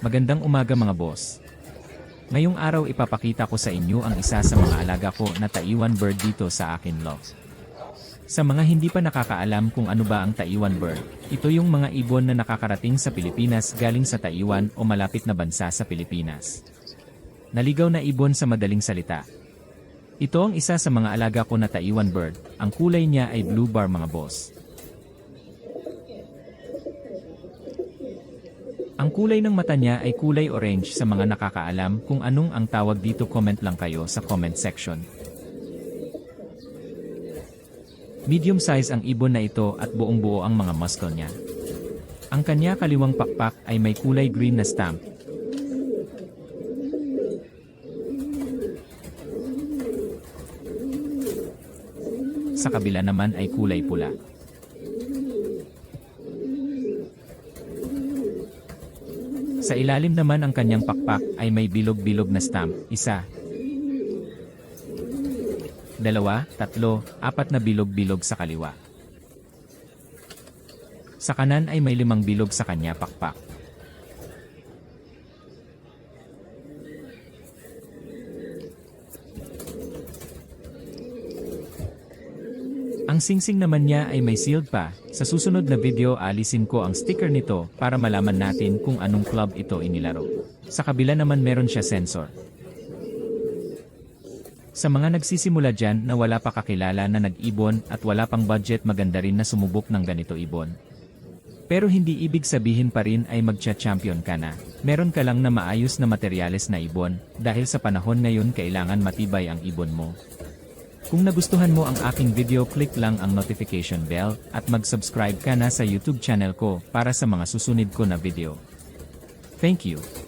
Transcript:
Magandang umaga mga boss. Ngayong araw ipapakita ko sa inyo ang isa sa mga alaga ko na Taiwan bird dito sa akin loft. Sa mga hindi pa nakakaalam kung ano ba ang Taiwan bird, ito yung mga ibon na nakakarating sa Pilipinas galing sa Taiwan o malapit na bansa sa Pilipinas. Naligaw na ibon sa madaling salita. Ito ang isa sa mga alaga ko na Taiwan bird, ang kulay niya ay blue bar mga boss. Ang kulay ng mata niya ay kulay orange. Sa mga nakakaalam kung anong ang tawag dito, comment lang kayo sa comment section. Medium size ang ibon na ito at buong buo ang mga muscle niya. Ang kanya kaliwang pakpak ay may kulay green na stamp. Sa kabila naman ay kulay pula. Sa ilalim naman ang kanyang pakpak ay may bilog-bilog na stamp, 1, 2, 3, 4 na bilog-bilog sa kaliwa. Sa kanan ay may 5 bilog sa kanya pakpak. Ang singsing naman niya ay may sealed pa. Sa susunod na video alisin ko ang sticker nito para malaman natin kung anong club ito inilaro. Sa kabila naman meron siya sensor. Sa mga nagsisimula dyan na wala pa kakilala na nag-ibon at wala pang budget, maganda rin na sumubok ng ganito ibon. Pero hindi ibig sabihin pa rin ay magcha-champion ka na. Meron ka lang na maayos na materyales na ibon dahil sa panahon ngayon kailangan matibay ang ibon mo. Kung nagustuhan mo ang aking video, click lang ang notification bell at mag-subscribe ka na sa YouTube channel ko para sa mga susunod ko na video. Thank you.